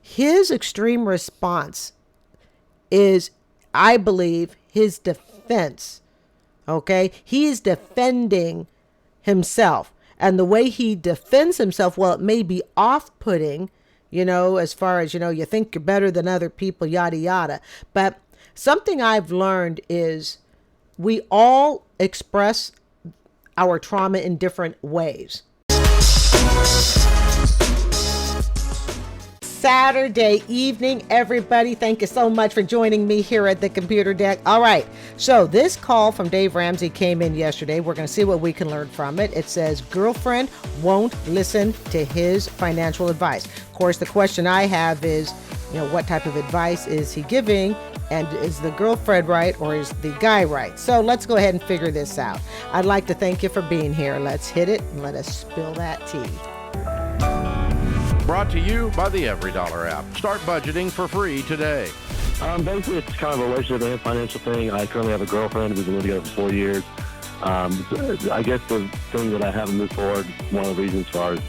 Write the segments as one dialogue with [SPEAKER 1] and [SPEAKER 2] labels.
[SPEAKER 1] His extreme response is, I believe, his defense. Okay? He is defending himself. And the way he defends himself, well, it may be off putting, as far as, you think you're better than other people, yada, yada. But something I've learned is we all express our trauma in different ways. Saturday evening, everybody. Thank you so much for joining me here at the computer deck. All right. So this call from Dave Ramsey came in yesterday. We're going to see what we can learn from it. It says girlfriend won't listen to his financial advice. Of course, the question I have is, what type of advice is he giving? And is the girlfriend right or is the guy right? So let's go ahead and figure this out. I'd like to thank you for being here. Let's hit it and let us spill that tea.
[SPEAKER 2] Brought to you by the EveryDollar app. Start budgeting for free today.
[SPEAKER 3] Basically, it's kind of a relationship and financial thing. I currently have a girlfriend. We've been living together for 4 years. I guess the thing that I haven't moved forward, one of the reasons as far as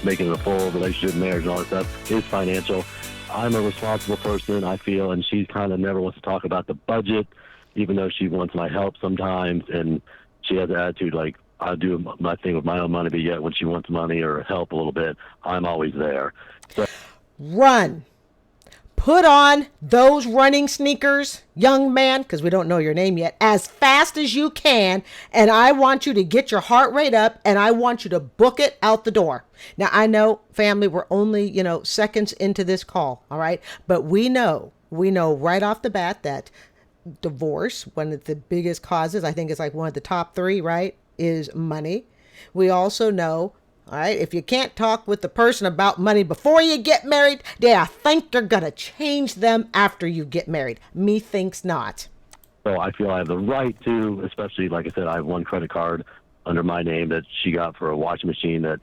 [SPEAKER 3] making it a full relationship, marriage, and all that stuff, is financial. I'm a responsible person, I feel, and she kind of never wants to talk about the budget, even though she wants my help sometimes, and she has an attitude like, I do my thing with my own money, but yet when she wants money or help a little bit, I'm always there. So,
[SPEAKER 1] run. Put on those running sneakers, young man, because we don't know your name yet, as fast as you can. And I want you to get your heart rate up and I want you to book it out the door. Now, I know, family, we're only, seconds into this call. All right. But we know right off the bat that divorce, one of the biggest causes, I think it's like one of the top 3, right, is money. We also know, all right, if you can't talk with the person about money before you get married, I think you're going to change them after you get married. Me thinks not.
[SPEAKER 3] So I feel I have the right to, especially, like I said, I have one credit card under my name that she got for a washing machine that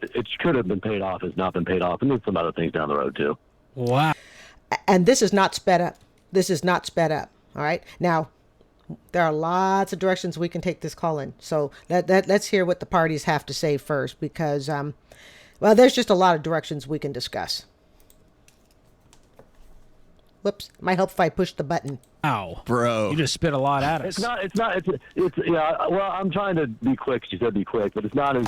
[SPEAKER 3] it could have been paid off, has not been paid off, and there's some other things down the road too.
[SPEAKER 4] Wow.
[SPEAKER 1] And this is not sped up. This is not sped up. All right. Now, there are lots of directions we can take this call in. So let's hear what the parties have to say first, because, there's just a lot of directions we can discuss. Whoops. Might help if I push the button.
[SPEAKER 4] Ow.
[SPEAKER 5] Bro.
[SPEAKER 4] You just spit a lot at us.
[SPEAKER 3] Well, I'm trying to be quick. She said be quick, but it's not as,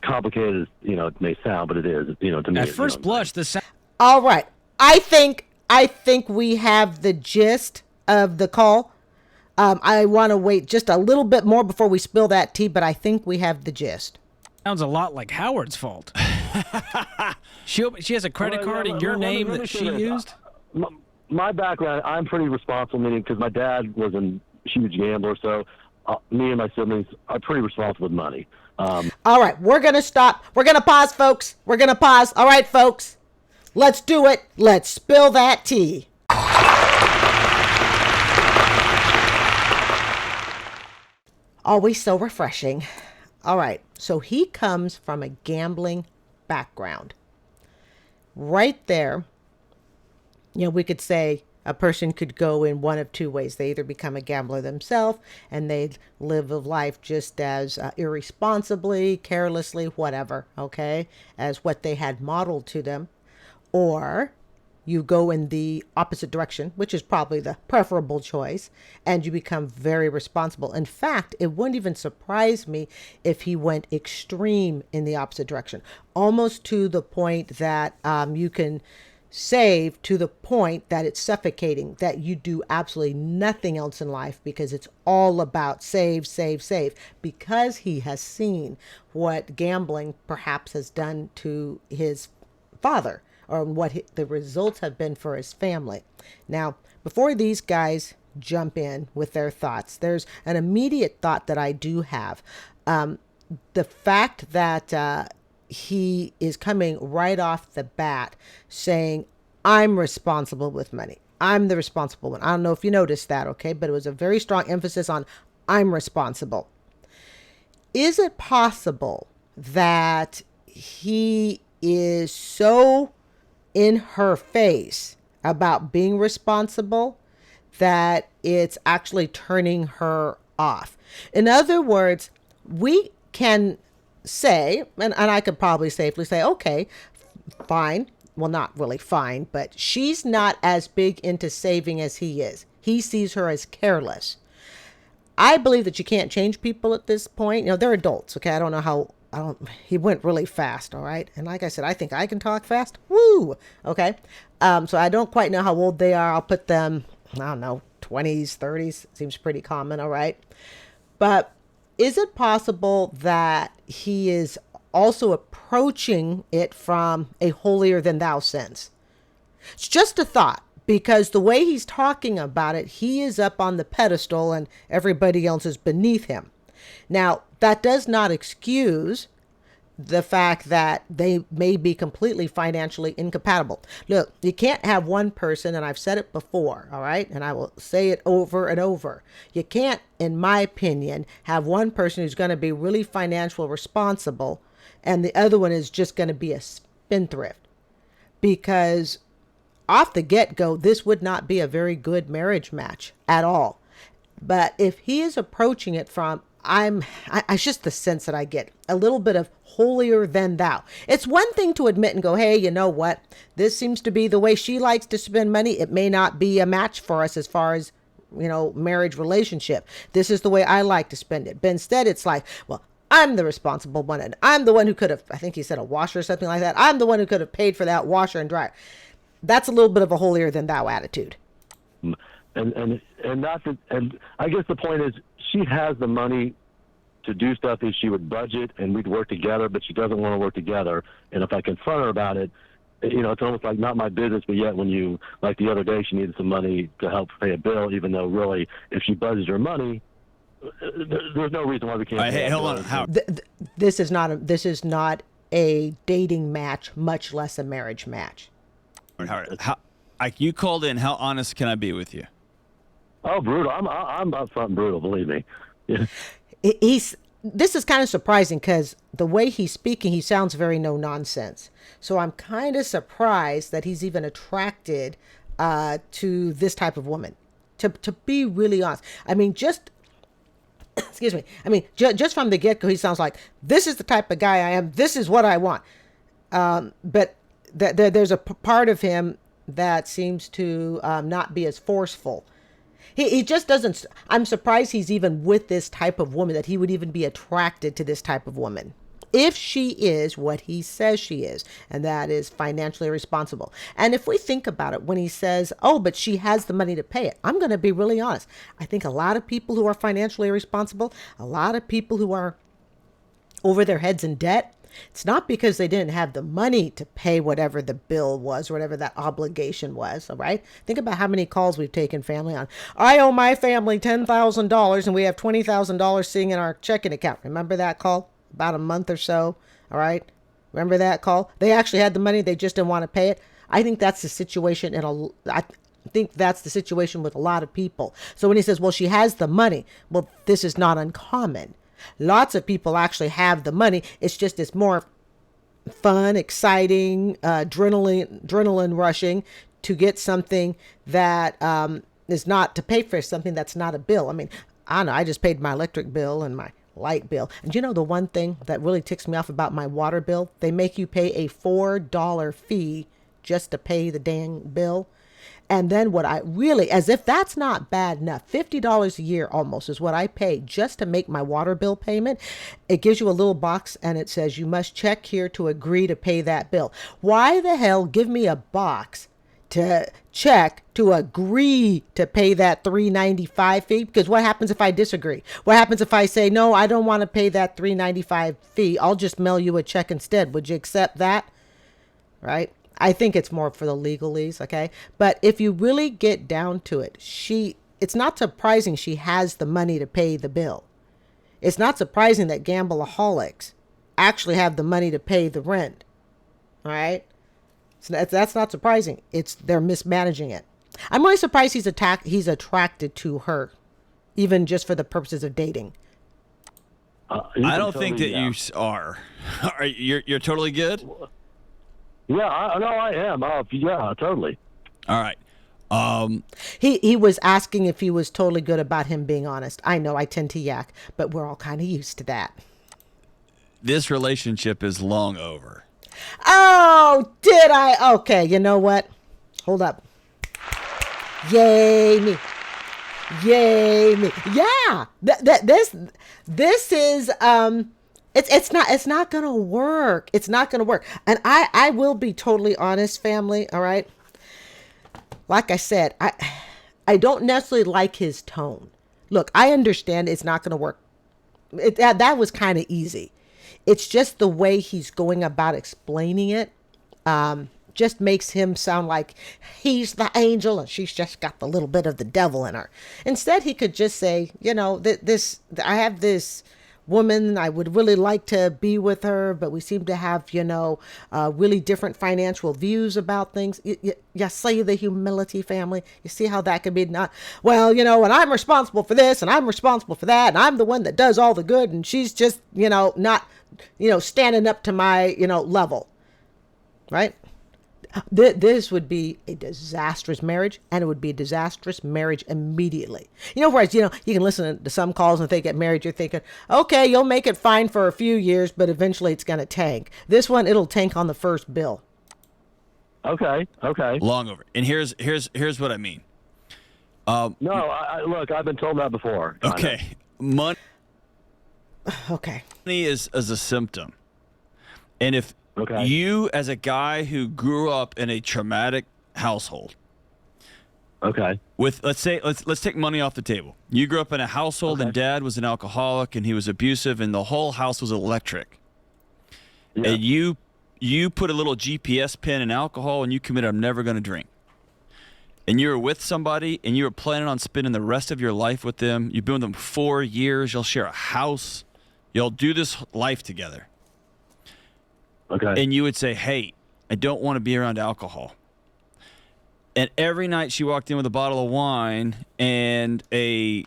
[SPEAKER 3] complicated as, it may sound, but it is, to me.
[SPEAKER 4] At first blush, the sound.
[SPEAKER 1] All right. I think we have the gist of the call. I want to wait just a little bit more before we spill that tea, but I think we have the gist.
[SPEAKER 4] Sounds a lot like Howard's fault. She has a credit card in your name that she used?
[SPEAKER 3] My background, I'm pretty responsible, meaning because my dad was a huge gambler, so me and my siblings are pretty responsible with money.
[SPEAKER 1] All right, we're going to stop. We're going to pause, folks. We're going to pause. All right, folks, let's do it. Let's spill that tea. Always so refreshing. All right. So he comes from a gambling background. Right there, we could say a person could go in one of 2 ways. They either become a gambler themselves and they live a life just as irresponsibly, carelessly, whatever, okay, as what they had modeled to them. Or you go in the opposite direction, which is probably the preferable choice, and you become very responsible. In fact, it wouldn't even surprise me if he went extreme in the opposite direction, almost to the point that you can save to the point that it's suffocating, that you do absolutely nothing else in life because it's all about save, save, save, because he has seen what gambling perhaps has done to his father, or what the results have been for his family. Now, before these guys jump in with their thoughts, there's an immediate thought that I do have. The fact that he is coming right off the bat saying, I'm responsible with money. I'm the responsible one. I don't know if you noticed that, okay? But it was a very strong emphasis on I'm responsible. Is it possible that he is so in her face about being responsible that it's actually turning her off? In other words, we can say, and I could probably safely say, okay, fine, well, not really fine, but she's not as big into saving as he is. He sees her as careless. I believe that you can't change people at this point. You know, they're adults, okay? He went really fast, all right? And like I said, I think I can talk fast. Woo! Okay. So I don't quite know how old they are. I'll put them, I don't know, 20s, 30s. Seems pretty common, all right? But is it possible that he is also approaching it from a holier than thou sense? It's just a thought, because the way he's talking about it, he is up on the pedestal and everybody else is beneath him. Now, that does not excuse the fact that they may be completely financially incompatible. Look, you can't have one person, and I've said it before, all right, and I will say it over and over. You can't, in my opinion, have one person who's going to be really financially responsible and the other one is just going to be a spendthrift. Because off the get-go, this would not be a very good marriage match at all. But if he is approaching it from, it's just the sense that I get, a little bit of holier than thou. It's one thing to admit and go, hey, you know what? This seems to be the way she likes to spend money. It may not be a match for us as far as, marriage relationship. This is the way I like to spend it. But instead, it's like, well, I'm the responsible one. And I'm the one who could have, I think he said a washer or something like that. I'm the one who could have paid for that washer and dryer. That's a little bit of a holier than thou attitude.
[SPEAKER 3] And I guess the point is she has the money to do stuff that she would budget and we'd work together, but she doesn't want to work together. And if I confront her about it, it's almost like not my business, but yet when you, like the other day, she needed some money to help pay a bill, even though really if she budgets her money, there's no reason why we can't.
[SPEAKER 5] Hey, hold on. How?
[SPEAKER 1] This is not a dating match, much less a marriage match.
[SPEAKER 5] How, like you called in, how honest can I be with you?
[SPEAKER 3] Oh, brutal. I'm upfront and brutal, believe me. Yeah.
[SPEAKER 1] This is kind of surprising because the way he's speaking, he sounds very no nonsense. So I'm kind of surprised that he's even attracted to this type of woman. To be really honest, I mean, excuse me. I mean, just from the get-go, he sounds like, this is the type of guy I am. This is what I want. But there's a part of him that seems to not be as forceful. He just doesn't. I'm surprised he's even with this type of woman, that he would even be attracted to this type of woman. If she is what he says she is, and that is financially responsible. And if we think about it, when he says, oh, but she has the money to pay it, I'm going to be really honest. I think a lot of people who are financially responsible, a lot of people who are over their heads in debt, it's not because they didn't have the money to pay whatever the bill was or whatever that obligation was, all right? Think about how many calls we've taken family on. I owe my family $10,000 and we have $20,000 sitting in our checking account. Remember that call? About a month or so, all right? Remember that call? They actually had the money, they just didn't want to pay it. I think that's the situation I think that's the situation with a lot of people. So when he says, well, she has the money, well, this is not uncommon. Lots of people actually have the money. It's more fun, exciting, adrenaline rushing to get something that is not, to pay for something that's not a bill. I mean, I don't know. I just paid my electric bill and my light bill. And the one thing that really ticks me off about my water bill? They make you pay a $4 fee just to pay the dang bill. And then what I really, as if that's not bad enough, $50 a year almost is what I pay just to make my water bill payment. It gives you a little box and it says you must check here to agree to pay that bill. Why the hell give me a box to check to agree to pay that $3.95 fee? Because what happens if I disagree? What happens if I say, no, I don't want to pay that $3.95 fee. I'll just mail you a check instead. Would you accept that? Right? I think it's more for the legalese, okay? But if you really get down to it, it's not surprising she has the money to pay the bill. It's not surprising that gambleaholics actually have the money to pay the rent, all right? So that's not surprising. They're mismanaging it. I'm really surprised he's attracted to her, even just for the purposes of dating.
[SPEAKER 5] I don't think that you are. You're totally good?
[SPEAKER 3] Yeah, I am. Yeah, totally.
[SPEAKER 5] All right.
[SPEAKER 1] He was asking if he was totally good about him being honest. I know I tend to yak, but we're all kind of used to that.
[SPEAKER 5] This relationship is long over.
[SPEAKER 1] Oh, did I? Okay, you know what? Hold up. Yay me. Yay me. Yeah. This is it's not going to work. It's not going to work. And I will be totally honest, family, all right? Like I said, I don't necessarily like his tone. Look, I understand it's not going to work. That was kind of easy. It's just the way he's going about explaining it. Just makes him sound like he's the angel and she's just got the little bit of the devil in her. Instead, he could just say, I have this woman, I would really like to be with her, but we seem to have, really different financial views about things. You see the humility, family. You see how that could be not, and I'm responsible for this and I'm responsible for that. And I'm the one that does all the good. And she's just, not, standing up to my, level. Right. This would be a disastrous marriage, and it would be a disastrous marriage immediately. Whereas, you can listen to some calls and if they get married, you're thinking, okay, you'll make it fine for a few years, but eventually it's going to tank. This one, it'll tank on the first bill.
[SPEAKER 3] Okay.
[SPEAKER 5] Long over. And here's what I mean.
[SPEAKER 3] No, look, I've been told that before.
[SPEAKER 5] Okay. Money
[SPEAKER 1] Okay.
[SPEAKER 5] is a symptom. And if
[SPEAKER 3] Okay.
[SPEAKER 5] you, as a guy who grew up in a traumatic household,
[SPEAKER 3] Okay.
[SPEAKER 5] with let's take money off the table. You grew up in a household and dad was an alcoholic and he was abusive and the whole house was electric.
[SPEAKER 3] Yeah.
[SPEAKER 5] And you put a little GPS pin in alcohol and you commit, I'm never going to drink. And you were with somebody and you were planning on spending the rest of your life with them. You've been with them 4 years. You'll share a house. You'll do this life together.
[SPEAKER 3] Okay.
[SPEAKER 5] And you would say, hey, I don't want to be around alcohol. And every night she walked in with a bottle of wine and a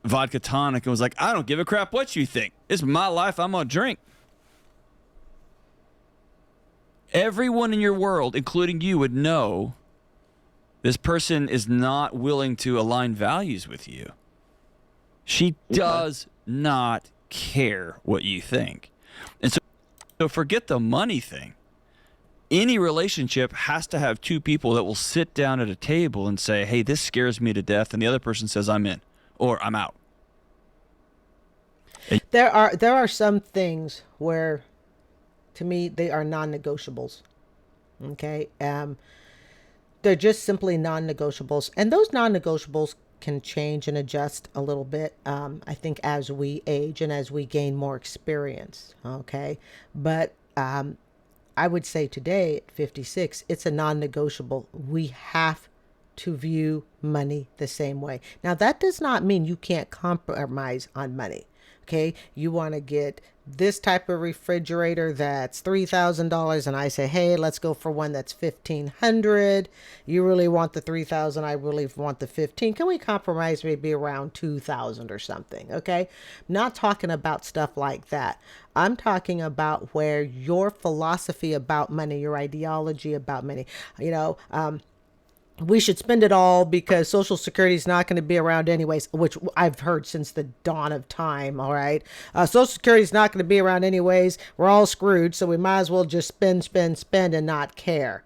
[SPEAKER 5] vodka tonic and was like, I don't give a crap what you think. It's my life. I'm going to drink. Everyone in your world, including you, would know this person is not willing to align values with you. She does not care what you think. And so forget the money thing. Any relationship has to have two people that will sit down at a table and say, hey, this scares me to death. And the other person says, I'm in or I'm out.
[SPEAKER 1] There are some things where, to me, they are non-negotiables. Okay. They're just simply non-negotiables. And those non-negotiables can change and adjust a little bit, I think, as we age and as we gain more experience. Okay. But I would say today at 56, it's a non-negotiable. We have to view money the same way. Now, that does not mean you can't compromise on money. Okay. You want to get this type of refrigerator that's $3,000 and I say, hey, let's go for one that's $1,500. You really want the $3,000. I really want the $15,000. Can we compromise maybe around $2,000 or something? Okay. I'm not talking about stuff like that. I'm talking about where your philosophy about money, your ideology about money, we should spend it all because Social Security is not going to be around anyways, which I've heard since the dawn of time. All right. Social Security is not going to be around anyways. We're all screwed. So we might as well just spend and not care.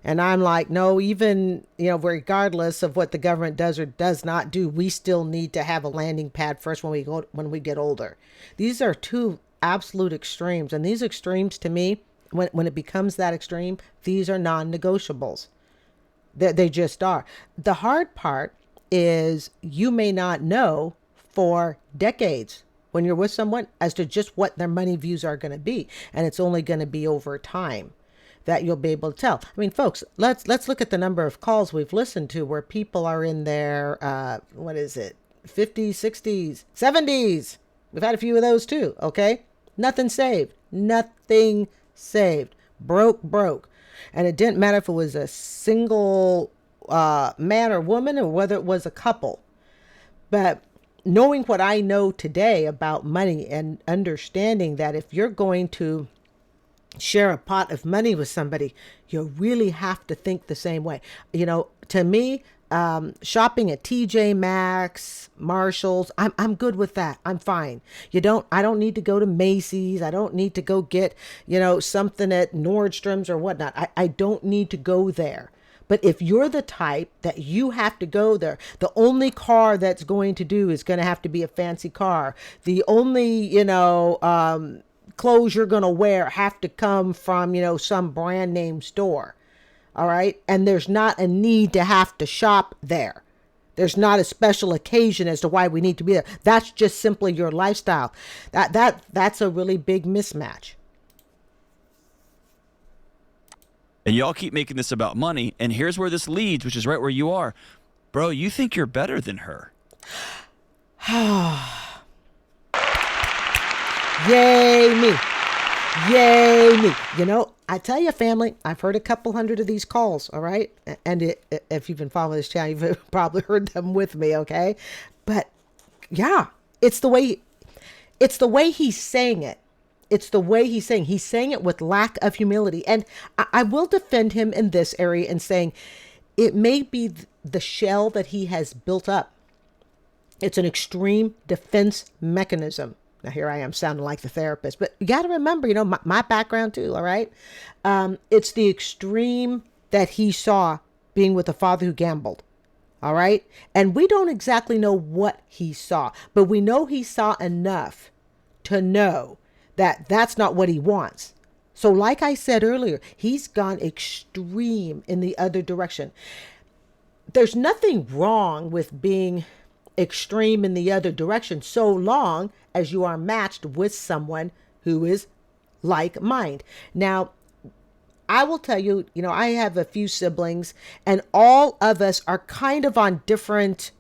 [SPEAKER 1] And I'm like, no, even, regardless of what the government does or does not do, we still need to have a landing pad first when we get older. These are two absolute extremes. And these extremes, to me, when it becomes that extreme, these are non-negotiables. They just are. The hard part is you may not know for decades when you're with someone as to just what their money views are going to be. And it's only going to be over time that you'll be able to tell. I mean, folks, let's look at the number of calls we've listened to where people are in their, 50s, 60s, 70s. We've had a few of those too. Okay. Nothing saved. Broke. And it didn't matter if it was a single man or woman or whether it was a couple. But knowing what I know today about money and understanding that if you're going to share a pot of money with somebody, you really have to think the same way. To me, shopping at TJ Maxx, Marshalls, I'm good with that. I'm fine. I don't need to go to Macy's. I don't need to go get, something at Nordstrom's or whatnot. I don't need to go there. But if you're the type that you have to go there, the only car that's going to do is going to have to be a fancy car. The only, clothes you're going to wear have to come from, some brand name store. All right. And there's not a need to have to shop there. There's not a special occasion as to why we need to be there. That's just simply your lifestyle. That's a really big mismatch.
[SPEAKER 5] And y'all keep making this about money, and here's where this leads, which is right where you are. Bro, you think you're better than her.
[SPEAKER 1] Yay me. Yay me. I tell you, family, I've heard a couple hundred of these calls, all right? And if you've been following this channel, you've probably heard them with me, okay? But yeah, it's the way he's saying it. It's the way he's saying it with lack of humility. And I will defend him in this area and saying it may be the shell that he has built up. It's an extreme defense mechanism. Now, here I am sounding like the therapist, but you got to remember, my background too. All right. It's the extreme that he saw being with a father who gambled. All right. And we don't exactly know what he saw, but we know he saw enough to know that that's not what he wants. So like I said earlier, he's gone extreme in the other direction. There's nothing wrong with being extreme in the other direction so long as you are matched with someone who is like mind. Now, I will tell you, I have a few siblings and all of us are kind of on different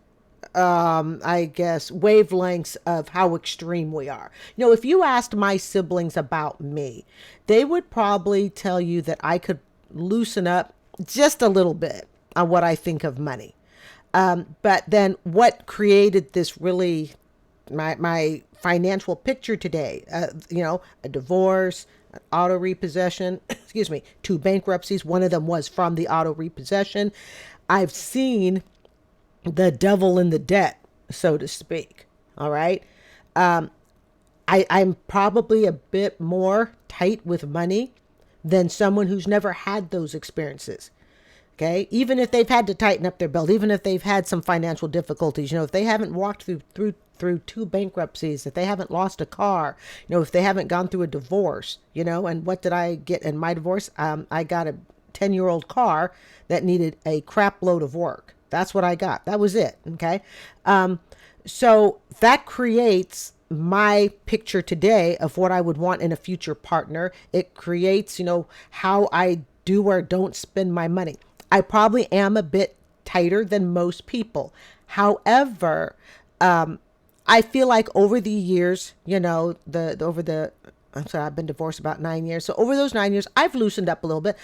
[SPEAKER 1] wavelengths of how extreme we are. If you asked my siblings about me, they would probably tell you that I could loosen up just a little bit on what I think of money. But then what created this really, my financial picture today, a divorce, an auto repossession, 2 bankruptcies. One of them was from the auto repossession. I've seen the devil in the debt, so to speak. All right. I'm probably a bit more tight with money than someone who's never had those experiences. Okay. Even if they've had to tighten up their belt, even if they've had some financial difficulties, if they haven't walked through 2 bankruptcies, if they haven't lost a car, if they haven't gone through a divorce, and what did I get in my divorce? I got a 10-year-old car that needed a crap load of work. That's what I got. That was it. Okay. So that creates my picture today of what I would want in a future partner. It creates, how I do or don't spend my money. I probably am a bit tighter than most people. However, I feel like over the years, I'm sorry, I've been divorced about 9 years. So over those 9 years, I've loosened up a little bit.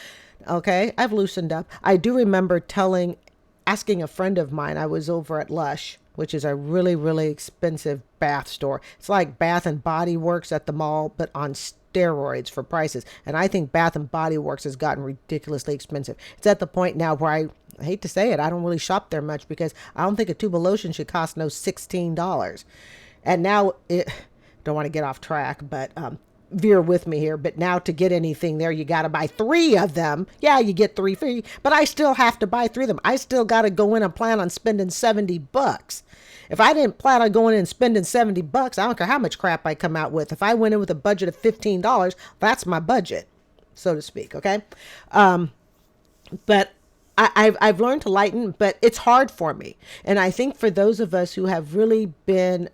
[SPEAKER 1] Okay. I've loosened up. I do remember asking a friend of mine, I was over at Lush, which is a really, really expensive bath store. It's like Bath and Body Works at the mall, but on steroids for prices. And I think Bath and Body Works has gotten ridiculously expensive. It's at the point now where I hate to say it, I don't really shop there much because I don't think a tube of lotion should cost no $16. And now don't want to get off track, but veer with me here. But now to get anything there, you got to buy 3 of them. Yeah, you get 3 free, but I still have to buy 3 of them. I still got to go in and plan on spending $70. If I didn't plan on going in and spending $70, I don't care how much crap I come out with. If I went in with a budget of $15, that's my budget, so to speak. Okay. But I've learned to lighten, but it's hard for me. And I think for those of us who have really been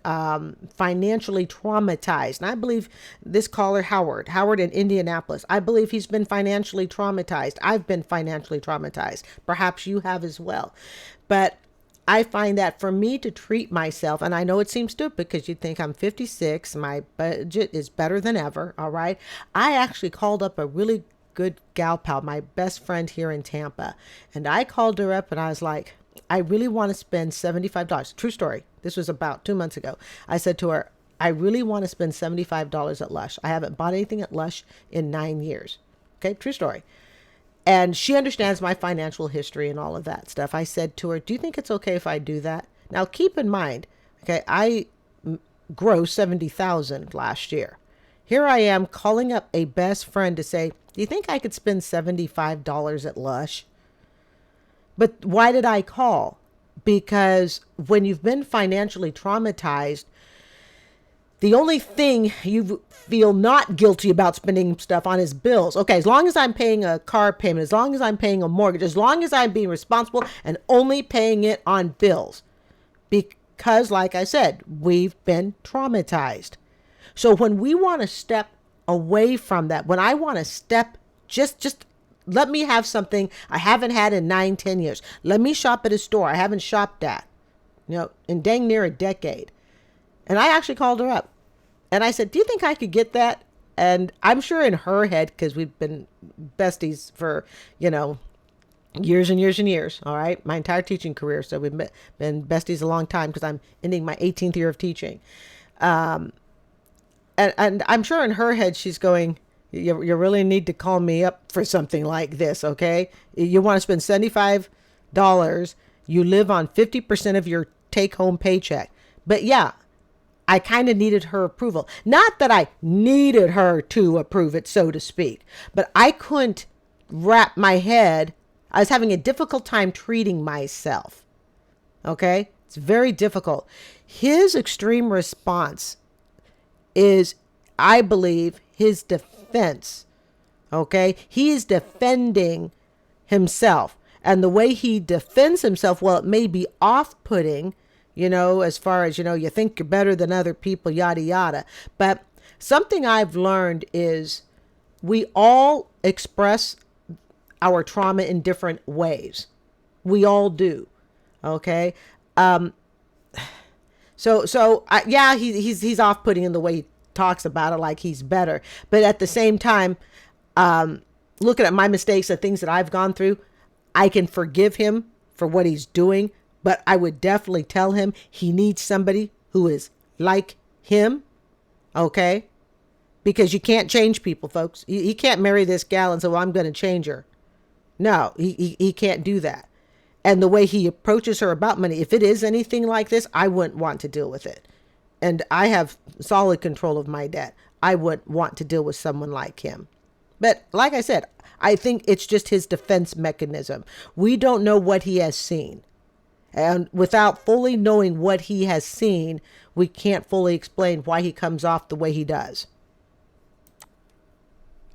[SPEAKER 1] financially traumatized, and I believe this caller, Howard in Indianapolis, I believe he's been financially traumatized. I've been financially traumatized. Perhaps you have as well. But I find that for me to treat myself, and I know it seems stupid because you think I'm 56, my budget is better than ever. All right. I actually called up a really good gal pal, my best friend here in Tampa. And I called her up and I was like, I really want to spend $75. True story. This was about 2 months ago. I said to her, I really want to spend $75 at Lush. I haven't bought anything at Lush in 9 years. Okay. True story. And she understands my financial history and all of that stuff. I said to her, do you think it's okay if I do that? Now, keep in mind, okay, I grossed 70,000 last year. Here I am calling up a best friend to say, do you think I could spend $75 at Lush? But why did I call? Because when you've been financially traumatized, the only thing you feel not guilty about spending stuff on is bills. Okay, as long as I'm paying a car payment, as long as I'm paying a mortgage, as long as I'm being responsible and only paying it on bills. Because, like I said, we've been traumatized. So when we want to step away from that, when I want to step, just let me have something I haven't had in 9-10 years. Let me shop at a store I haven't shopped at, in dang near a decade. And I actually called her up and I said, do you think I could get that? And I'm sure in her head, because we've been besties for, years and years and years. All right. My entire teaching career. So we've been besties a long time because I'm ending my 18th year of teaching. And I'm sure in her head, she's going, you really need to call me up for something like this. Okay. You want to spend $75. You live on 50% of your take home paycheck. But yeah, I kind of needed her approval. Not that I needed her to approve it, so to speak, but I couldn't wrap my head. I was having a difficult time treating myself. Okay. It's very difficult. His extreme response is, I believe, his defense. Okay. He is defending himself, and the way he defends himself, well, it may be off-putting, as far as, you think you're better than other people, yada, yada. But something I've learned is we all express our trauma in different ways. We all do. Okay. He's off-putting in the way he talks about it, like he's better. But at the same time, looking at my mistakes, the things that I've gone through, I can forgive him for what he's doing. But I would definitely tell him he needs somebody who is like him. Okay. Because you can't change people, folks. He can't marry this gal and say, well, I'm going to change her. No, he can't do that. And the way he approaches her about money, if it is anything like this, I wouldn't want to deal with it. And I have solid control of my debt. I wouldn't want to deal with someone like him. But like I said, I think it's just his defense mechanism. We don't know what he has seen. And without fully knowing what he has seen, we can't fully explain why he comes off the way he does.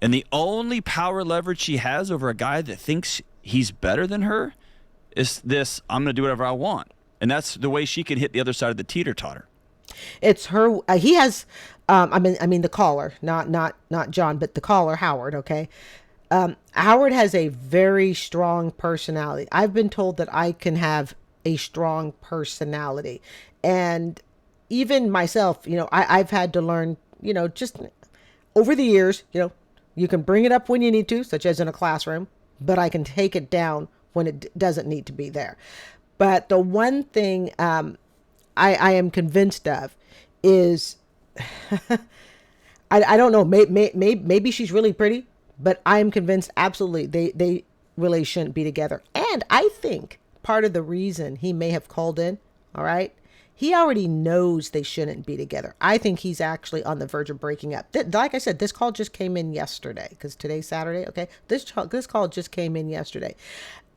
[SPEAKER 5] And the only power leverage she has over a guy that thinks he's better than her is this: I'm going to do whatever I want. And that's the way she can hit the other side of the teeter-totter.
[SPEAKER 1] It's her. He has, I mean, the caller, not John, but the caller, Howard. Okay. Howard has a very strong personality. I've been told that I can have a strong personality, and even myself, I've had to learn, just over the years, you can bring it up when you need to, such as in a classroom, but I can take it down when it doesn't need to be there. But the one thing I am convinced of is, I don't know, maybe she's really pretty, but I am convinced absolutely they really shouldn't be together. And I think part of the reason he may have called in, all right, he already knows they shouldn't be together. I think he's actually on the verge of breaking up. Like I said, this call just came in yesterday, because today's Saturday. Okay. This call just came in yesterday.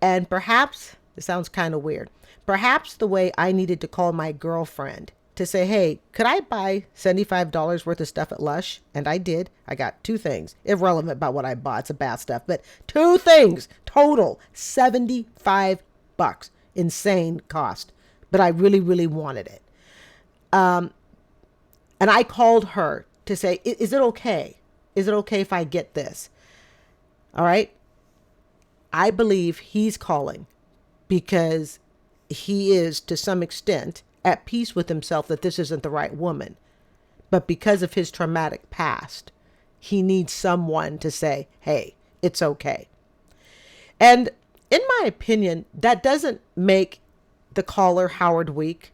[SPEAKER 1] And perhaps, it sounds kind of weird, perhaps the way I needed to call my girlfriend to say, hey, could I buy $75 worth of stuff at Lush? And I did. I got 2 things. Irrelevant about what I bought. It's a bad stuff. But 2 things total, $75. Insane cost. But I really, really wanted it. And I called her to say, is it okay? Is it okay if I get this? All right. I believe he's calling because he is, to some extent, at peace with himself that this isn't the right woman. But because of his traumatic past, he needs someone to say, hey, it's okay. And in my opinion, that doesn't make the caller Howard weak,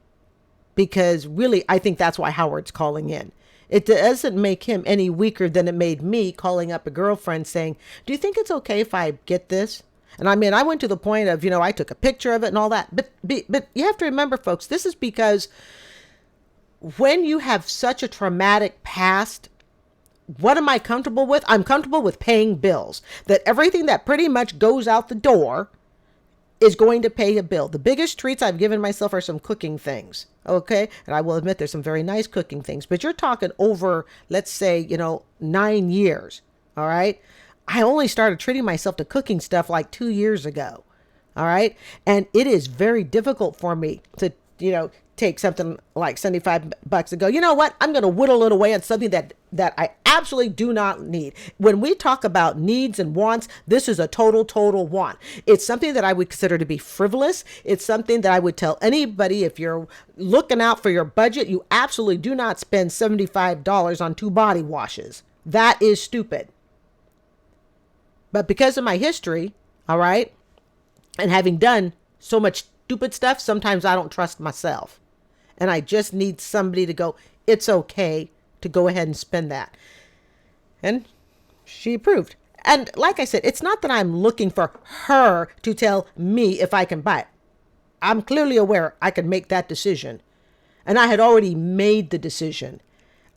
[SPEAKER 1] because really, I think that's why Howard's calling in. It doesn't make him any weaker than it made me calling up a girlfriend saying, do you think it's okay if I get this? And I mean, I went to the point of, I took a picture of it and all that. But you have to remember, folks, this is because when you have such a traumatic past, what am I comfortable with? I'm comfortable with paying bills. That everything that pretty much goes out the door is going to pay a bill. The biggest treats I've given myself are some cooking things. Okay. And I will admit there's some very nice cooking things, but you're talking over, let's say, 9 years. All right. I only started treating myself to cooking stuff like 2 years ago. All right. And it is very difficult for me to, take something like $75 and go, you know what? I'm going to whittle it away on something that I absolutely do not need. When we talk about needs and wants, this is a total want. It's something that I would consider to be frivolous. It's something that I would tell anybody, if you're looking out for your budget, you absolutely do not spend $75 on 2 body washes. That is stupid. But because of my history, all right, and having done so much stupid stuff, sometimes I don't trust myself. And I just need somebody to go, it's okay to go ahead and spend that. And she approved. And like I said, it's not that I'm looking for her to tell me if I can buy it. I'm clearly aware I can make that decision. And I had already made the decision.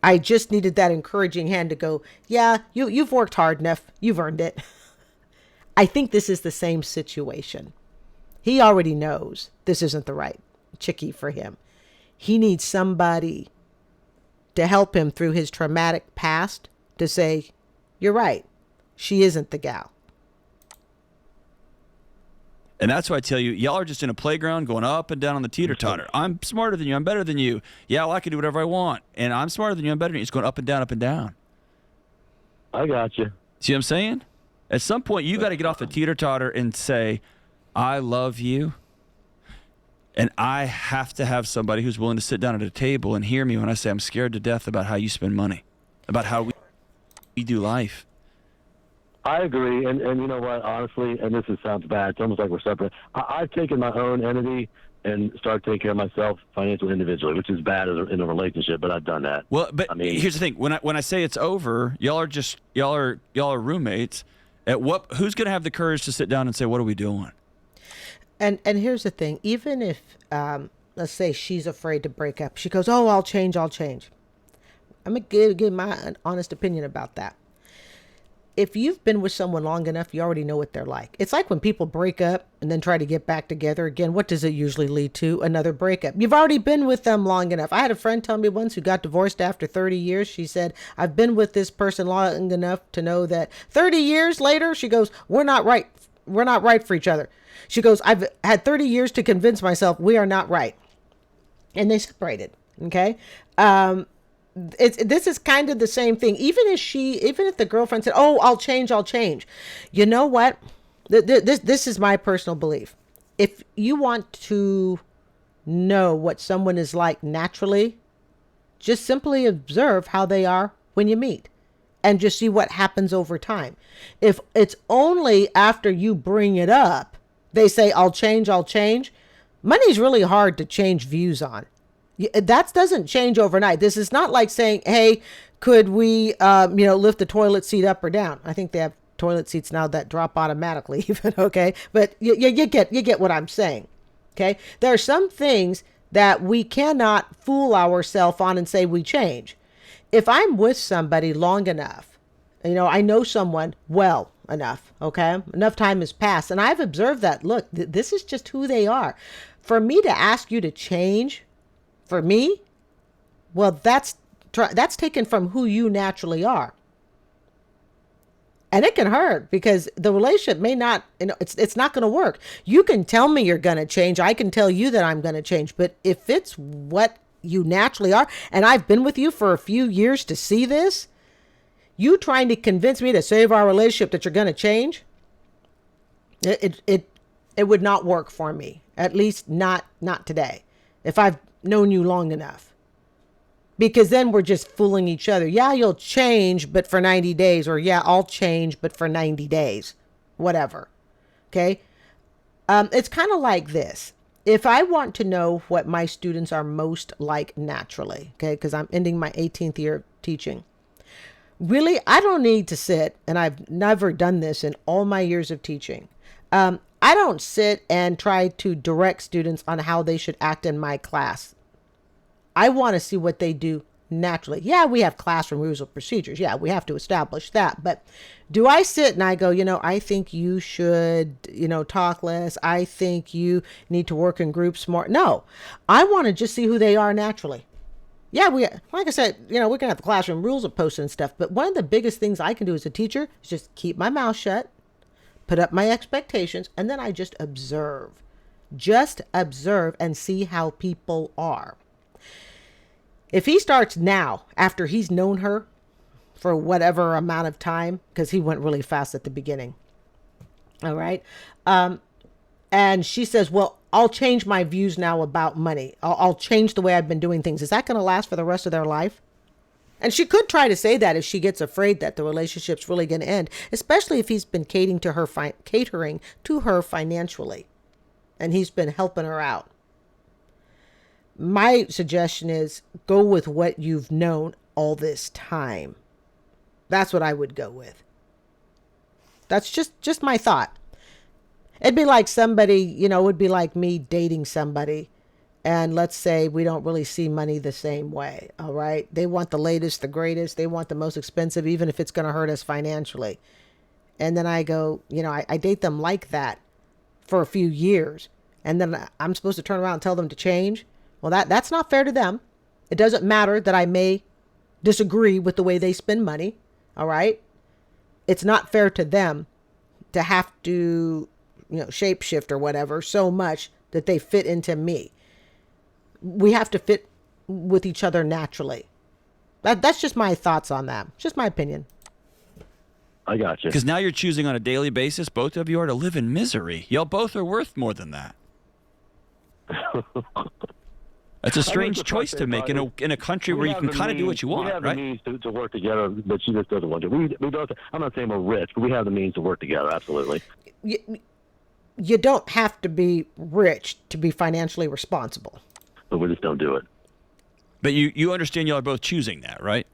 [SPEAKER 1] I just needed that encouraging hand to go, yeah, you've worked hard enough. You've earned it. I think this is the same situation. He already knows this isn't the right chickie for him. He needs somebody to help him through his traumatic past to say, you're right. She isn't the gal.
[SPEAKER 5] And that's why I tell you, y'all are just in a playground going up and down on the teeter-totter. I'm smarter than you. I'm better than you. Yeah, well, I can do whatever I want. And I'm smarter than you. I'm better than you. It's going up and down, up and down.
[SPEAKER 3] I got you.
[SPEAKER 5] See what I'm saying? At some point, you got to get off the teeter-totter and say, I love you. And I have to have somebody who's willing to sit down at a table and hear me when I say I'm scared to death about how you spend money, about how we do life.
[SPEAKER 3] I agree, and you know what, honestly, and sounds bad, it's almost like we're separate. I've taken my own entity and started taking care of myself financially individually, which is bad in a relationship, but I've done that.
[SPEAKER 5] Well, but here's the thing: when I say it's over, y'all are roommates. Who's going to have the courage to sit down and say, what are we doing?
[SPEAKER 1] And here's the thing: even if let's say she's afraid to break up, she goes, "Oh, I'll change. I'm gonna give my honest opinion about that." If you've been with someone long enough, you already know what they're like. It's like when people break up and then try to get back together again. What does it usually lead to? Another breakup. You've already been with them long enough. I had a friend tell me once who got divorced after 30 years. She said, I've been with this person long enough to know that 30 years later, she goes, we're not right. We're not right for each other. She goes, I've had 30 years to convince myself we are not right. And they separated. Okay. This is kind of the same thing. Even if the girlfriend said, "Oh, I'll change," you know what? This is my personal belief. If you want to know what someone is like naturally, just simply observe how they are when you meet, and just see what happens over time. If it's only after you bring it up, they say, "I'll change." Money's really hard to change views on. That doesn't change overnight. This is not like saying, hey, could we, lift the toilet seat up or down? I think they have toilet seats now that drop automatically even. Okay. But you get what I'm saying. Okay. There are some things that we cannot fool ourselves on and say we change. If I'm with somebody long enough, I know someone well enough. Okay. Enough time has passed. And I've observed that, look, this is just who they are. For me to ask you to change, for me, well, that's taken from who you naturally are. And it can hurt because the relationship may not, it's not going to work. You can tell me you're going to change. I can tell you that I'm going to change. But if it's what you naturally are, and I've been with you for a few years to see this, you trying to convince me to save our relationship that you're going to change, it would not work for me. At least not today. If I've known you long enough, because then we're just fooling each other. Yeah, you'll change, but for 90 days, or yeah, I'll change, but for 90 days, whatever. Okay. It's kind of like this. If I want to know what my students are most like naturally, okay, because I'm ending my 18th year teaching. Really, I don't need to sit, and I've never done this in all my years of teaching. I don't sit and try to direct students on how they should act in my class. I want to see what they do naturally. Yeah, we have classroom rules of procedures. Yeah, we have to establish that. But do I sit and I go, I think you should, talk less. I think you need to work in groups more. No, I want to just see who they are naturally. Yeah, like I said, we're going to have the classroom rules of posting and stuff. But one of the biggest things I can do as a teacher is just keep my mouth shut, put up my expectations, and then I just observe. Just observe and see how people are. If he starts now, after he's known her for whatever amount of time, because he went really fast at the beginning. All right. And she says, well, I'll change my views now about money. I'll change the way I've been doing things. Is that going to last for the rest of their life? And she could try to say that if she gets afraid that the relationship's really going to end, especially if he's been catering to her financially and he's been helping her out. My suggestion is go with what you've known all this time. That's what I would go with. That's just my thought. It'd be like somebody, it would be like me dating somebody. And let's say we don't really see money the same way. All right. They want the latest, the greatest. They want the most expensive, even if it's going to hurt us financially. And then I go, I date them like that for a few years. And then I'm supposed to turn around and tell them to change. Well, that's not fair to them. It doesn't matter that I may disagree with the way they spend money. All right. It's not fair to them to have to, shapeshift or whatever so much that they fit into me. We have to fit with each other naturally. That's just my thoughts on that. It's just my opinion.
[SPEAKER 3] I got you.
[SPEAKER 5] Because now you're choosing on a daily basis, both of you are to live in misery. Y'all both are worth more than that. That's a strange choice to make in a country where you can kind of do what you want, right?
[SPEAKER 3] We have the means to work together, but she just doesn't want to. We both. I'm not saying we're rich, but we have the means to work together. Absolutely.
[SPEAKER 1] You don't have to be rich to be financially responsible.
[SPEAKER 3] But we just don't do it.
[SPEAKER 5] But you understand y'all are both choosing that, right?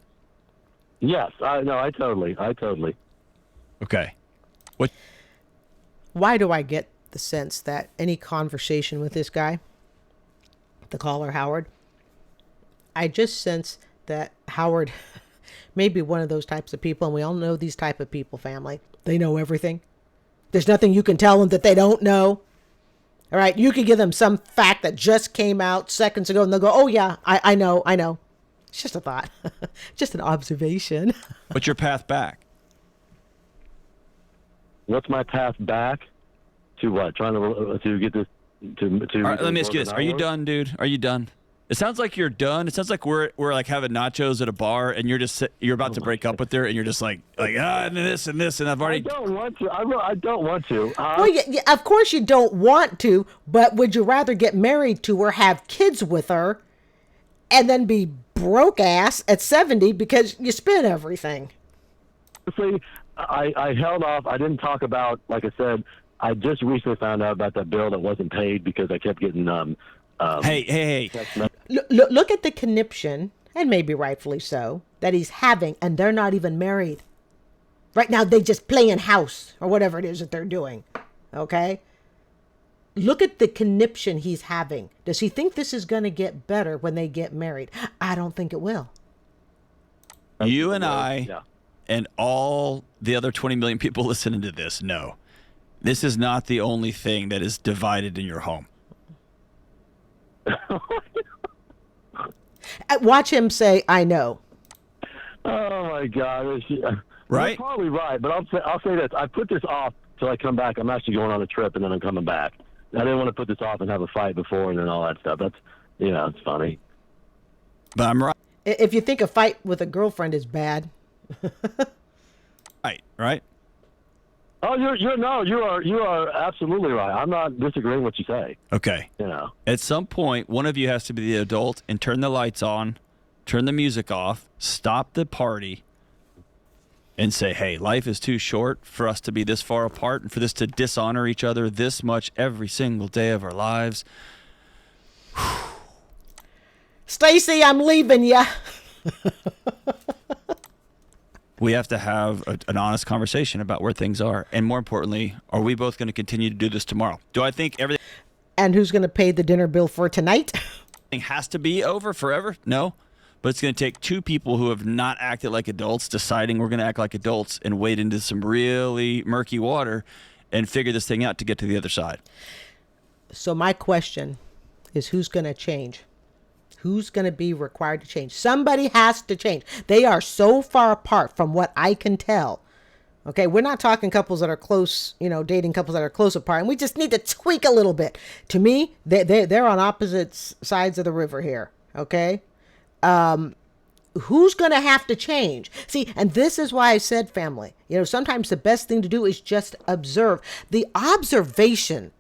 [SPEAKER 3] Yes. I totally.
[SPEAKER 5] Okay. What?
[SPEAKER 1] Why do I get the sense that any conversation with this guy, the caller Howard, I just sense that Howard may be one of those types of people, and we all know these type of people, family. They know everything. There's nothing you can tell them that they don't know. All right, you can give them some fact that just came out seconds ago, and they'll go, oh, yeah, I know. It's just a thought. Just an observation.
[SPEAKER 5] What's your path back?
[SPEAKER 3] What's my path back to what? Trying to get this to
[SPEAKER 5] All right, let me ask you this. Are you done, dude? Are you done? It sounds like you're done. It sounds like we're like having nachos at a bar, and you're about to break up with her, and you're just like and this, and I've already.
[SPEAKER 3] I don't want to. I don't want to.
[SPEAKER 1] Well, yeah, of course you don't want to, but would you rather get married to her, have kids with her, and then be broke ass at 70 because you spent everything?
[SPEAKER 3] See, I held off. I didn't talk about, like I said, I just recently found out about that bill that wasn't paid because I kept getting
[SPEAKER 5] Hey.
[SPEAKER 1] Look at the conniption, and maybe rightfully so, that he's having, and they're not even married. Right now, they just playing house or whatever it is that they're doing. Okay? Look at the conniption he's having. Does he think this is going to get better when they get married? I don't think it will.
[SPEAKER 5] You and I and all the other 20 million people listening to this know this is not the only thing that is divided in your home.
[SPEAKER 1] Watch him say, I know.
[SPEAKER 3] Oh, my God.
[SPEAKER 5] Right?
[SPEAKER 3] You're probably right, but I'll say this. I put this off till I come back. I'm actually going on a trip, and then I'm coming back. I didn't want to put this off and have a fight before and then all that stuff. That's, it's funny.
[SPEAKER 5] But I'm right.
[SPEAKER 1] If you think a fight with a girlfriend is bad.
[SPEAKER 5] Right?
[SPEAKER 3] Oh, you are absolutely right. I'm not disagreeing with what you say.
[SPEAKER 5] Okay. At some point, one of you has to be the adult and turn the lights on, turn the music off, stop the party, and say, hey, life is too short for us to be this far apart and for this to dishonor each other this much every single day of our lives.
[SPEAKER 1] Stacy, I'm leaving ya.
[SPEAKER 5] We have to have an honest conversation about where things are. And more importantly, are we both going to continue to do this tomorrow? Do I think everything
[SPEAKER 1] And who's going to pay the dinner bill for tonight?
[SPEAKER 5] has to be over forever? No. But it's going to take two people who have not acted like adults deciding we're going to act like adults and wade into some really murky water and figure this thing out to get to the other side.
[SPEAKER 1] So my question is, who's going to change? Who's going to be required to change? Somebody has to change. They are so far apart from what I can tell. Okay, we're not talking couples that are close, dating couples that are close apart, and we just need to tweak a little bit. To me, they're on opposite sides of the river here. Okay, who's going to have to change? See, and this is why I said family. Sometimes the best thing to do is just observe. The Observation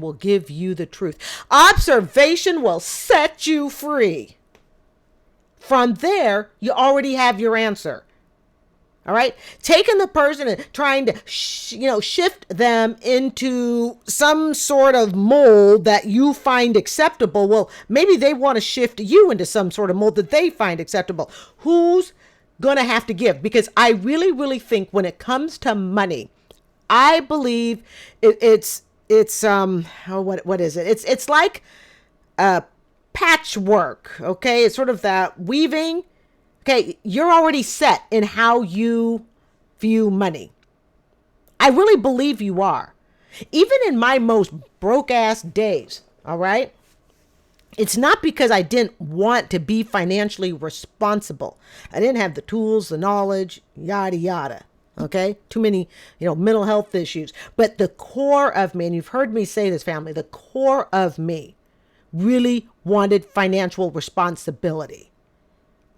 [SPEAKER 1] will give you the truth. Observation will set you free. From there, you already have your answer. All right? Taking the person and trying to, shift them into some sort of mold that you find acceptable. Well, maybe they want to shift you into some sort of mold that they find acceptable. Who's going to have to give? Because I really, really think when it comes to money, I believe it's what is it? It's like patchwork. Okay. It's sort of that weaving. Okay. You're already set in how you view money. I really believe you are. Even in my most broke ass days. All right. It's not because I didn't want to be financially responsible. I didn't have the tools, the knowledge, yada, yada. Okay. Too many, mental health issues. But the core of me, and you've heard me say this, family, the core of me really wanted financial responsibility.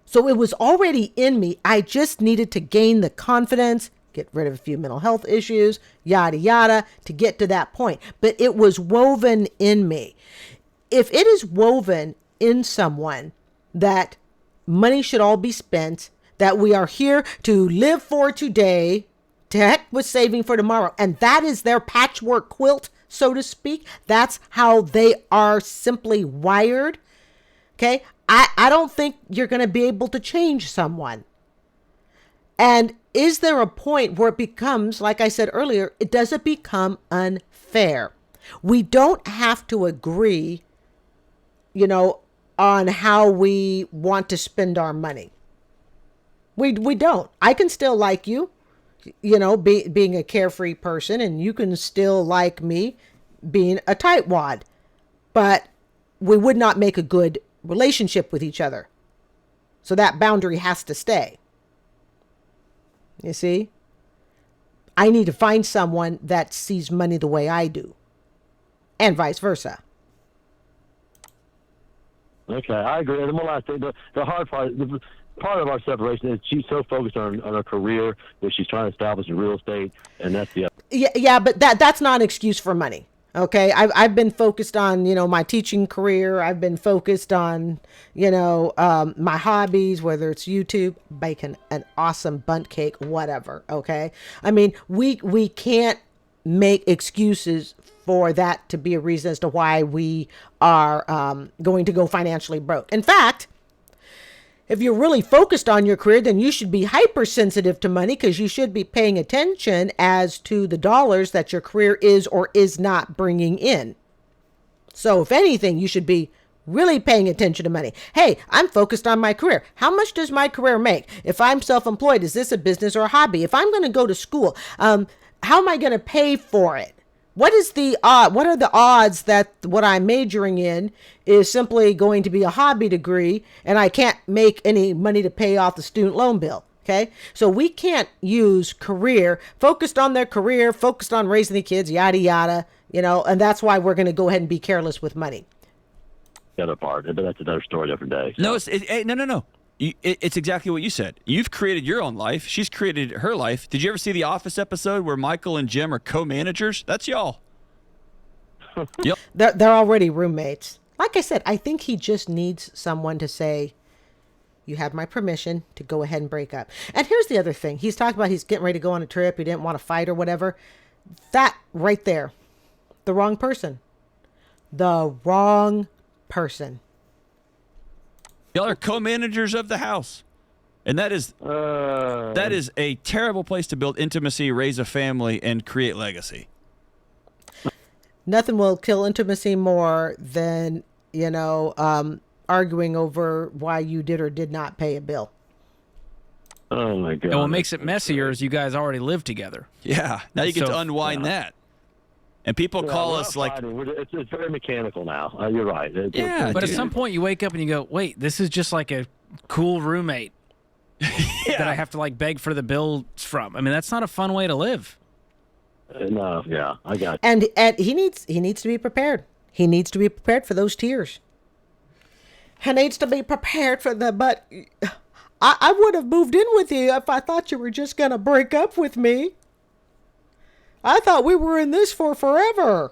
[SPEAKER 1] So it was already in me. I just needed to gain the confidence, get rid of a few mental health issues, yada, yada, to get to that point. But it was woven in me. If it is woven in someone that money should all be spent, that we are here to live for today, to heck with saving for tomorrow. And that is their patchwork quilt, so to speak. That's how they are simply wired. Okay. I don't think you're going to be able to change someone. And is there a point where it becomes, like I said earlier, it doesn't become unfair? We don't have to agree, on how we want to spend our money. We don't. I can still like you, being a carefree person, and you can still like me being a tightwad, but we would not make a good relationship with each other. So that boundary has to stay. You see? I need to find someone that sees money the way I do, and vice versa.
[SPEAKER 3] Okay, I agree. And one last thing, the hard part of our separation is she's so focused on her career, which she's trying to establish in real estate, and that's the other.
[SPEAKER 1] Yeah, but that's not an excuse for money. Okay, I've been focused on my teaching career. I've been focused on my hobbies, whether it's YouTube, baking an awesome bundt cake, whatever. Okay, I mean we can't make excuses for that to be a reason as to why we are going to go financially broke. In fact, if you're really focused on your career, then you should be hypersensitive to money, because you should be paying attention as to the dollars that your career is or is not bringing in. So if anything, you should be really paying attention to money. Hey, I'm focused on my career. How much does my career make? If I'm self-employed, is this a business or a hobby? If I'm going to go to school, how am I going to pay for it? What are the odds that what I'm majoring in is simply going to be a hobby degree and I can't make any money to pay off the student loan bill? Okay. So we can't use career, focused on their career, focused on raising the kids, yada, yada, and that's why we're going to go ahead and be careless with money.
[SPEAKER 3] The other part, but that's another story, different day. So.
[SPEAKER 5] No, no. It's exactly what you said. You've created your own life. She's created her life. Did you ever see the Office episode where Michael and Jim are co-managers? That's y'all. Yep.
[SPEAKER 1] They're already roommates. Like I said, I think he just needs someone to say, you had my permission to go ahead and break up. And here's the other thing. He's talking about he's getting ready to go on a trip. He didn't want to fight or whatever. That right there, the wrong person. The wrong person.
[SPEAKER 5] Y'all are co-managers of the house. And that is a terrible place to build intimacy, raise a family, and create legacy.
[SPEAKER 1] Nothing will kill intimacy more than, arguing over why you did or did not pay a bill.
[SPEAKER 3] Oh my God.
[SPEAKER 4] And what makes it messier is you guys already live together.
[SPEAKER 5] Yeah. Now you get to unwind that. And people call us like...
[SPEAKER 3] It's very mechanical now. You're right.
[SPEAKER 4] But at some point you wake up and you go, wait, this is just like a cool roommate that I have to like beg for the bills from. I mean, that's not a fun way to live.
[SPEAKER 3] No, yeah, I got you.
[SPEAKER 1] And he needs to be prepared. He needs to be prepared for those tears. He needs to be prepared for the, but I would have moved in with you if I thought you were just going to break up with me. I thought we were in this for forever.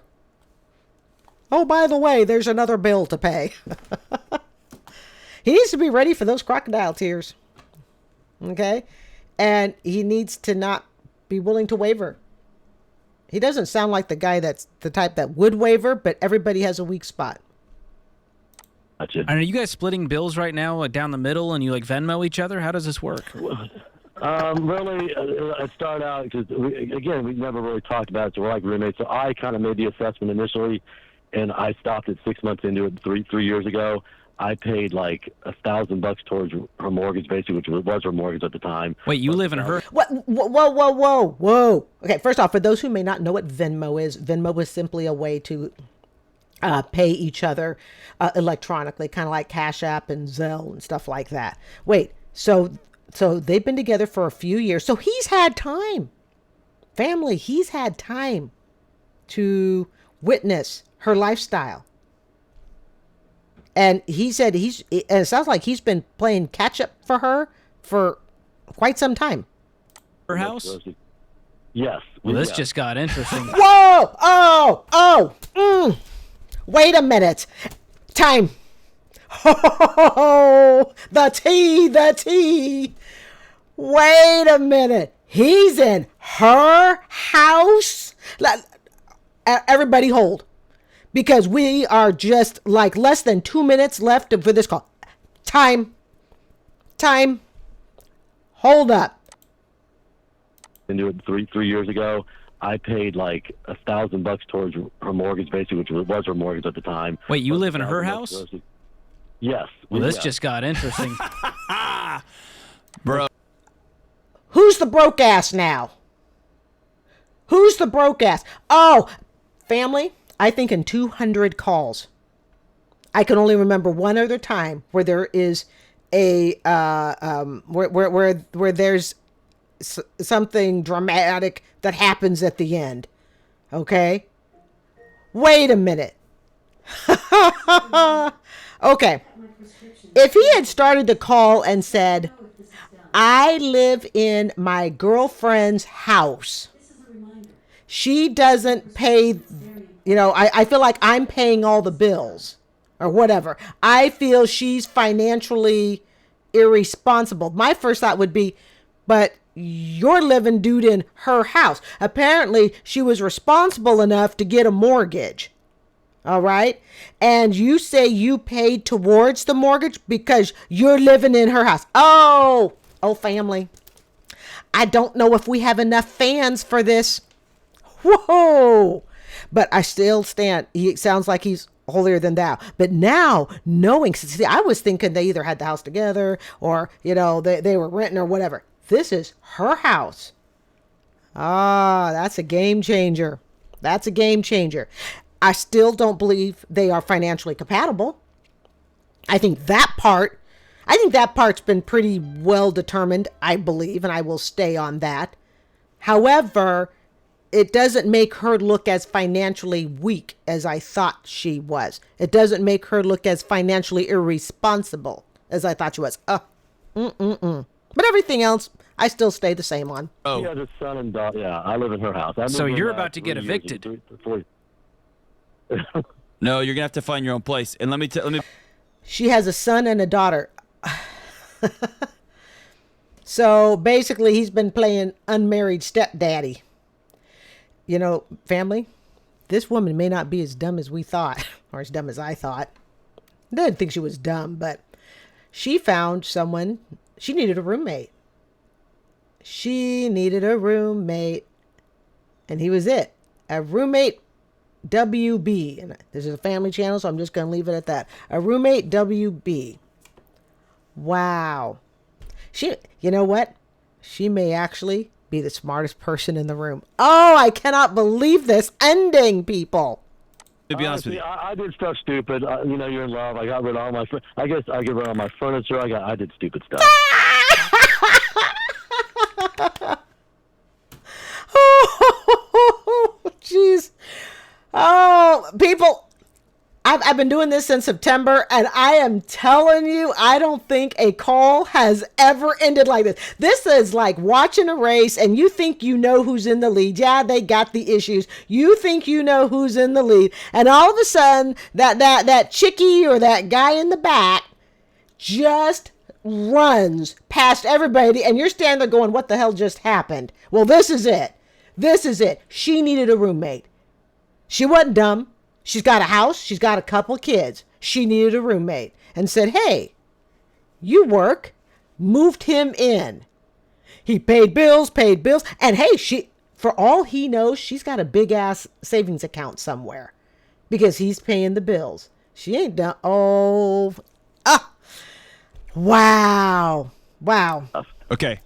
[SPEAKER 1] Oh, by the way, there's another bill to pay. He needs to be ready for those crocodile tears. Okay? And he needs to not be willing to waver. He doesn't sound like the guy that's the type that would waver, but everybody has a weak spot.
[SPEAKER 3] Gotcha.
[SPEAKER 4] Are you guys splitting bills right now, like down the middle, and you like Venmo each other? How does this work?
[SPEAKER 3] Really, it started out because, we never really talked about it, so we're like roommates. So I kind of made the assessment initially, and I stopped it 6 months into it three years ago. I paid like $1,000 towards her mortgage, basically, which was her mortgage at the time.
[SPEAKER 4] Wait, you live in her?
[SPEAKER 1] What? Whoa. Okay, first off, for those who may not know what Venmo is simply a way to pay each other electronically, kind of like Cash App and Zelle and stuff like that. Wait, so they've been together for a few years. So he's had time. Family, he's had time to witness her lifestyle. And he said it sounds like he's been playing catch up for her for quite some time.
[SPEAKER 4] Her house?
[SPEAKER 3] Yes.
[SPEAKER 4] Well, this just got interesting.
[SPEAKER 1] Whoa! Wait a minute. Time. Oh, the tea. Wait a minute. He's in her house? Everybody hold. Because we are just like less than 2 minutes left for this call. Time. Hold up.
[SPEAKER 3] Into it three years ago. I paid like $1,000 towards her mortgage, basically, which was her mortgage at the time.
[SPEAKER 4] Wait, you live in her house?
[SPEAKER 3] Yes.
[SPEAKER 4] Well, this just got interesting.
[SPEAKER 5] Bro.
[SPEAKER 1] Who's the broke ass now? Who's the broke ass? Oh, family, I think in 200 calls, I can only remember one other time where there is a, where there's something dramatic that happens at the end. Okay? Wait a minute. Okay. If he had started the call and said, I live in my girlfriend's house. She doesn't pay, I feel like I'm paying all the bills or whatever. I feel she's financially irresponsible. My first thought would be, but you're living dude in her house. Apparently she was responsible enough to get a mortgage. All right. And you say you paid towards the mortgage because you're living in her house. Oh, family. I don't know if we have enough fans for this. Whoa. But I still stand. He sounds like he's holier than thou. But now knowing, see, I was thinking they either had the house together or, they were renting or whatever. This is her house. That's a game changer. That's a game changer. I still don't believe they are financially compatible. I think that part's been pretty well determined, I believe, and I will stay on that. However, it doesn't make her look as financially weak as I thought she was. It doesn't make her look as financially irresponsible as I thought she was. But everything else, I still stay the same on.
[SPEAKER 3] Oh. She has a son and daughter. Yeah, I live in her house.
[SPEAKER 4] So you're about to get evicted.
[SPEAKER 5] No, you're gonna have to find your own place. And let me.
[SPEAKER 1] She has a son and a daughter. So basically, he's been playing unmarried stepdaddy. Family, this woman may not be as dumb as we thought, or as dumb as I thought. I didn't think she was dumb, but she found someone she needed a roommate. She needed a roommate. And he was it. A roommate WB. And this is a family channel, so I'm just going to leave it at that. A roommate WB. Wow. You know what? She may actually be the smartest person in the room. Oh, I cannot believe this ending, people.
[SPEAKER 5] To be honest with you,
[SPEAKER 3] I did stuff stupid. You're in love. I got rid of all my. I guess I got rid of all my furniture. I did stupid stuff.
[SPEAKER 1] Oh, jeez. Oh, people. I've been doing this since September, and I am telling you, I don't think a call has ever ended like this. This is like watching a race, and you think you know who's in the lead. Yeah, they got the issues. You think you know who's in the lead, and all of a sudden, that chickie or that guy in the back just runs past everybody, and you're standing there going, what the hell just happened? Well, this is it. This is it. She needed a roommate. She wasn't dumb. She's got a house. She's got a couple kids. She needed a roommate and said, hey, you work. Moved him in. He paid bills. And hey, for all he knows, she's got a big ass savings account somewhere because he's paying the bills. She ain't done. Oh, wow.
[SPEAKER 5] okay.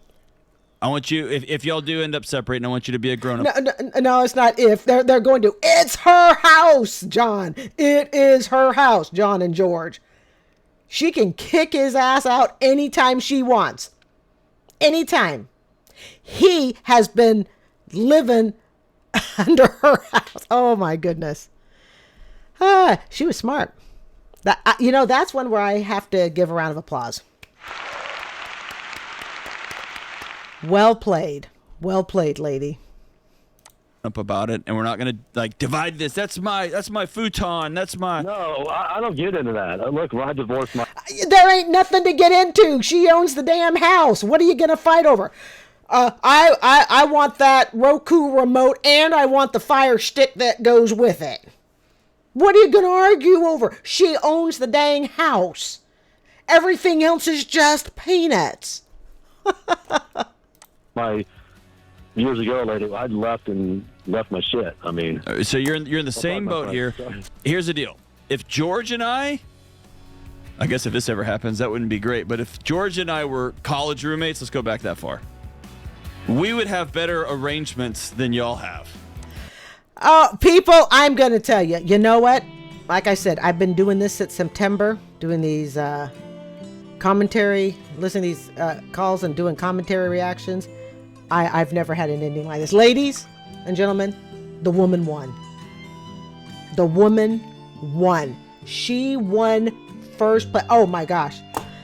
[SPEAKER 5] I want you, if y'all do end up separating, I want you to be a grown-up.
[SPEAKER 1] No, it's not if. They're going to. It's her house, John. It is her house, John and George. She can kick his ass out anytime she wants. Anytime. He has been living under her house. Oh, my goodness. She was smart. That's one where I have to give a round of applause. Well played, lady.
[SPEAKER 5] Up about it, and we're not gonna divide this. That's my futon. That's my.
[SPEAKER 3] No, I don't get into that. Look, I divorced my.
[SPEAKER 1] There ain't nothing to get into. She owns the damn house. What are you gonna fight over? I want that Roku remote, and I want the Fire Stick that goes with it. What are you gonna argue over? She owns the dang house. Everything else is just peanuts.
[SPEAKER 3] Years ago, lady, I'd left my shit. I mean,
[SPEAKER 5] so you're in the same boat here. Here's the deal: if George and I guess if this ever happens, that wouldn't be great. But if George and I were college roommates, let's go back that far. We would have better arrangements than y'all have.
[SPEAKER 1] Oh, people, I'm gonna tell you. You know what? Like I said, I've been doing this since September, doing these commentary, listening to these calls and doing commentary reactions. I've never had an ending like this. Ladies and gentlemen, the woman won. The woman won. She won first place. Oh my gosh.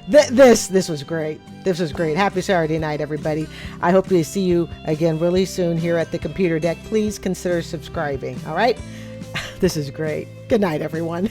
[SPEAKER 1] This was great. This was great. Happy Saturday night, everybody. I hope to see you again really soon here at the computer deck. Please consider subscribing. All right. This is great. Good night, everyone.